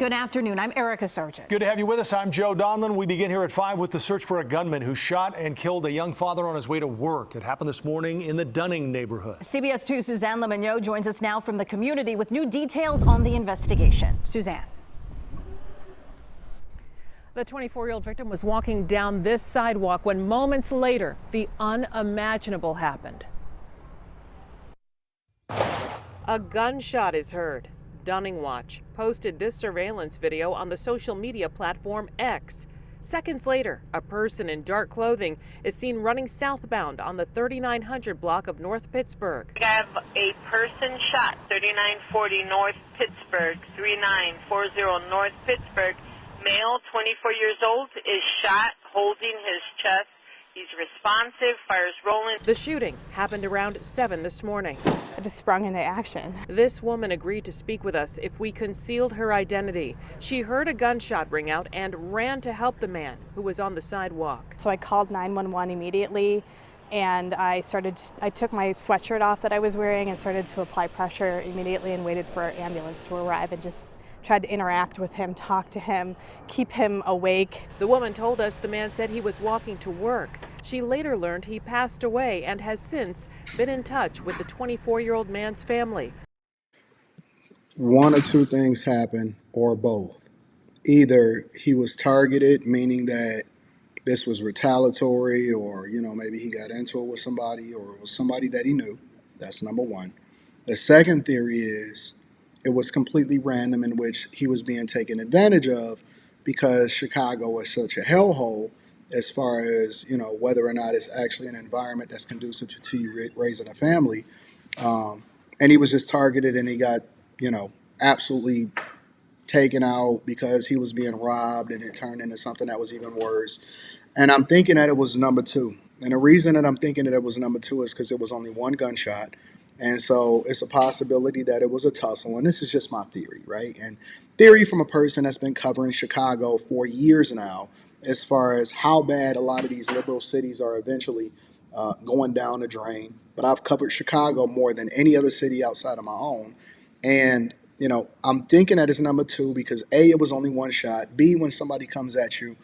Good afternoon. I'm Erica Sargent. Good to have you with us. I'm Joe Donlin. We begin here at 5 with the search for a gunman who shot and killed a young father on his way to work. It happened this morning in the Dunning neighborhood. CBS 2's Suzanne Lemonnier joins us now from the community with new details on the investigation. Suzanne. The 24-year-old victim was walking down this sidewalk when moments later, the unimaginable happened. A gunshot is heard. Dunning Watch posted this surveillance video on the social media platform X. Seconds later, a person in dark clothing is seen running southbound on the 3900 block of North Pittsburgh. We have a person shot, 3940 North Pittsburgh, 3940 North Pittsburgh. Male, 24 years old, is shot holding his chest. He's responsive, fires rolling. The shooting happened around 7 this morning. I just sprung into action. This woman agreed to speak with us if we concealed her identity. She heard a gunshot ring out and ran to help the man who was on the sidewalk. So I called 911 immediately, and I took my sweatshirt off that I was wearing and started to apply pressure immediately and waited for an ambulance to arrive and just tried to interact with him, talk to him, keep him awake. The woman told us the man said he was walking to work. She later learned he passed away and has since been in touch with the 24-year-old man's family. One or two things happen, or both. Either he was targeted, meaning that this was retaliatory, or maybe he got into it with somebody, or it was somebody that he knew. That's number one. The second theory is it was completely random, in which he was being taken advantage of because Chicago is such a hellhole as far as, whether or not it's actually an environment that's conducive to you raising a family. And he was just targeted, and he got, absolutely taken out because he was being robbed, and it turned into something that was even worse. And I'm thinking that it was number two. And the reason that I'm thinking that it was number two is because it was only one gunshot. And so it's a possibility that it was a tussle. And this is just my theory, right? And theory from a person that's been covering Chicago for years now, as far as how bad a lot of these liberal cities are eventually going down the drain. But I've covered Chicago more than any other city outside of my own. And, I'm thinking that it's number two because A, it was only one shot. B, when somebody comes at you,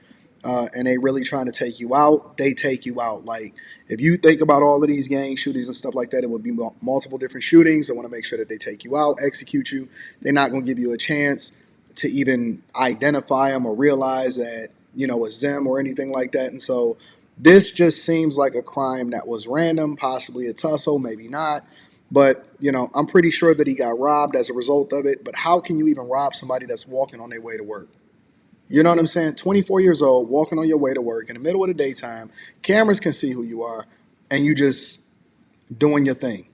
and they really trying to take you out, they take you out. Like, if you think about all of these gang shootings and stuff like that, it would be multiple different shootings. They want to make sure that they take you out, execute you. They're not going to give you a chance to even identify them or realize that, it's them or anything like that. And so this just seems like a crime that was random, possibly a tussle, maybe not. But, I'm pretty sure that he got robbed as a result of it. But how can you even rob somebody that's walking on their way to work? You know what I'm saying? 24 years old, walking on your way to work in the middle of the daytime. Cameras can see who you are, and you just doing your thing.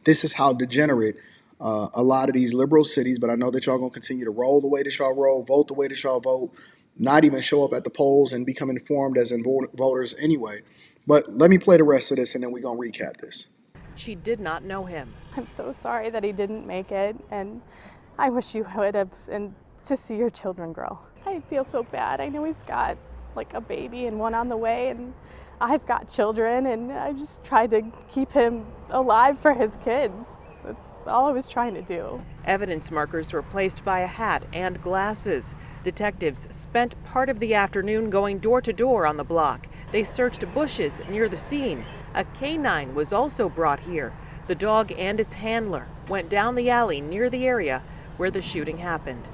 This is how degenerate a lot of these liberal cities, but I know that y'all going to continue to roll the way that y'all roll, vote the way that y'all vote, not even show up at the polls and become informed as voters anyway. But let me play the rest of this, and then we're going to recap this. She did not know him. I'm so sorry that he didn't make it, and I wish you would have, and to see your children grow. I feel so bad. I know he's got like a baby and one on the way, and I've got children, and I just tried to keep him alive for his kids. That's all I was trying to do. Evidence markers were placed by a hat and glasses. Detectives spent part of the afternoon going door to door on the block. They searched bushes near the scene. A canine was also brought here. The dog and its handler went down the alley near the area where the shooting happened.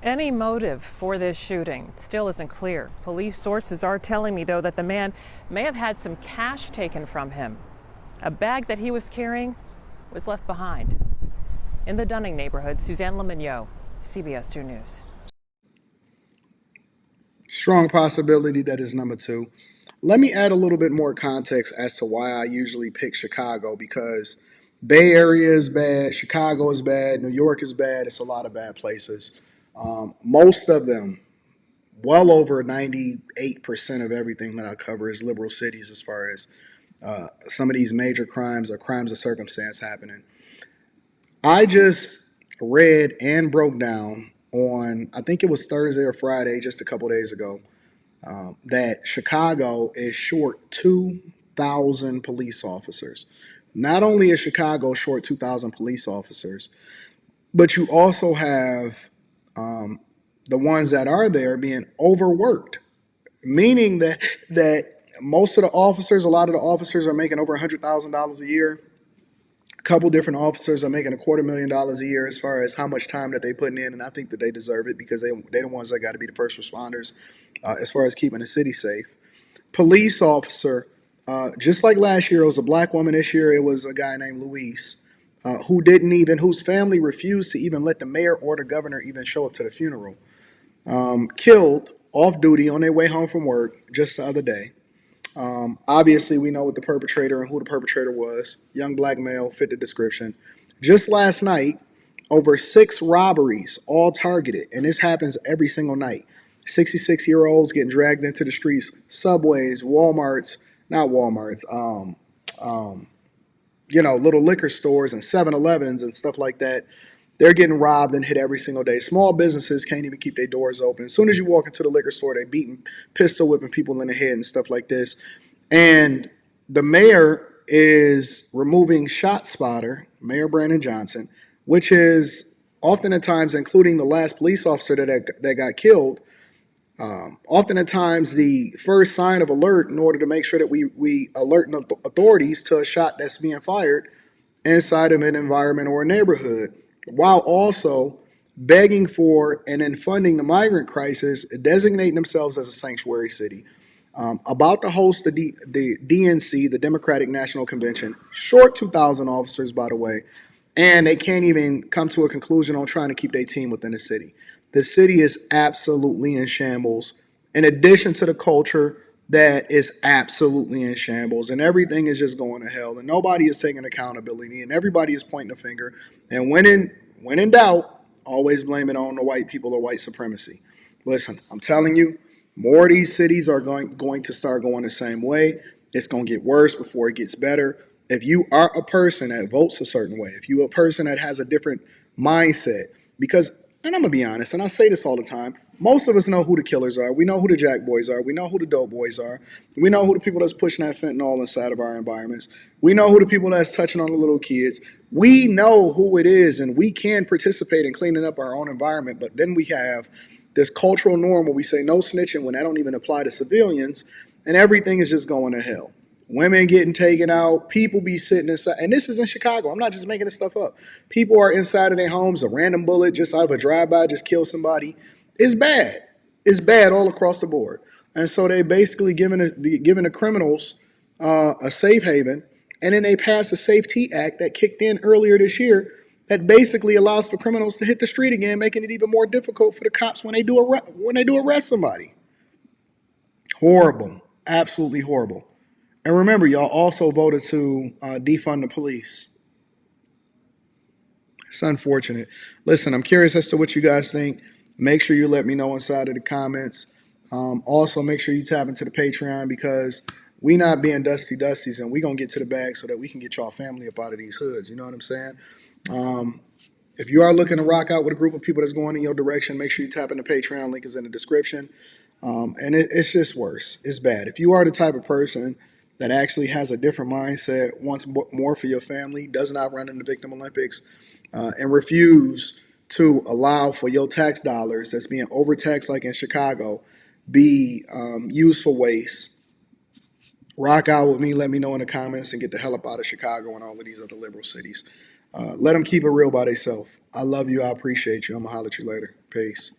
Any motive for this shooting still isn't clear. Police sources are telling me, though, that the man may have had some cash taken from him. A bag that he was carrying was left behind. In the Dunning neighborhood, Suzanne Lemonnier, CBS 2 News. Strong possibility that is number two. Let me add a little bit more context as to why I usually pick Chicago, because Bay Area is bad, Chicago is bad, New York is bad. It's a lot of bad places. Most of them, well over 98% of everything that I cover is liberal cities as far as some of these major crimes or crimes of circumstance happening. I just read and broke down on, I think it was Thursday or Friday, just a couple days ago, that Chicago is short 2,000 police officers. Not only is Chicago short 2,000 police officers, but you also have The ones that are there are being overworked, meaning that most of the officers, a lot of the officers are making over $100,000 a year. A couple different officers are making $250,000 a year as far as how much time that they putting in, and I think that they deserve it because they're the ones that got to be the first responders as far as keeping the city safe. Police officer, just like last year, it was a black woman. This year, it was a guy named Luis, whose family refused to even let the mayor or the governor even show up to the funeral. Killed off duty on their way home from work just the other day. Obviously, we know what the perpetrator and who the perpetrator was. Young black male, fit the description. Just last night, over 6 robberies, all targeted, and this happens every single night. 66-year-olds getting dragged into the streets, Subways, Walmarts, not Walmarts, little liquor stores and 7-Elevens and stuff like that. They're getting robbed and hit every single day. Small businesses can't even keep their doors open. As soon as you walk into the liquor store, they're beating, pistol whipping people in the head and stuff like this. And the mayor is removing Shot Spotter, Mayor Brandon Johnson, which is often at times, including the last police officer that got killed, often at times the first sign of alert in order to make sure that we alert authorities to a shot that's being fired inside of an environment or a neighborhood, while also begging for and then funding the migrant crisis, designating themselves as a sanctuary city. About to host the DNC, the Democratic National Convention, short 2,000 officers, by the way, and they can't even come to a conclusion on trying to keep their team within the city. The city is absolutely in shambles, in addition to the culture that is absolutely in shambles, and everything is just going to hell, and nobody is taking accountability, and everybody is pointing a finger. And when in doubt, always blame it on the white people or white supremacy. Listen, I'm telling you, more of these cities are going to start going the same way. It's going to get worse before it gets better. If you are a person that votes a certain way, if you're a person that has a different mindset, because, and I'm going to be honest, and I say this all the time, most of us know who the killers are. We know who the jack boys are. We know who the dope boys are. We know who the people that's pushing that fentanyl inside of our environments. We know who the people that's touching on the little kids. We know who it is, and we can participate in cleaning up our own environment, but then we have this cultural norm where we say no snitching when that don't even apply to civilians, and everything is just going to hell. Women getting taken out, people be sitting inside, and this is in Chicago. I'm not just making this stuff up. People are inside of their homes, a random bullet just out of a drive-by just killed somebody. It's bad. It's bad all across the board. And so they basically giving the criminals a safe haven, and then they passed the Safety Act that kicked in earlier this year that basically allows for criminals to hit the street again, making it even more difficult for the cops when they do arrest somebody. Horrible. Absolutely horrible. And remember, y'all also voted to defund the police. It's unfortunate. Listen, I'm curious as to what you guys think. Make sure you let me know inside of the comments. Also, make sure you tap into the Patreon because we not being dusties and we going to get to the bag so that we can get y'all family up out of these hoods. You know what I'm saying? If you are looking to rock out with a group of people that's going in your direction, make sure you tap in the Patreon. Link is in the description. It's just worse. It's bad. If you are the type of person that actually has a different mindset, wants more for your family, does not run in the Victim Olympics, and refuse to allow for your tax dollars that's being overtaxed like in Chicago be used for waste, rock out with me. Let me know in the comments and get the hell up out of Chicago and all of these other liberal cities. Let them keep it real by themselves. I love you. I appreciate you. I'm going to holler at you later. Peace.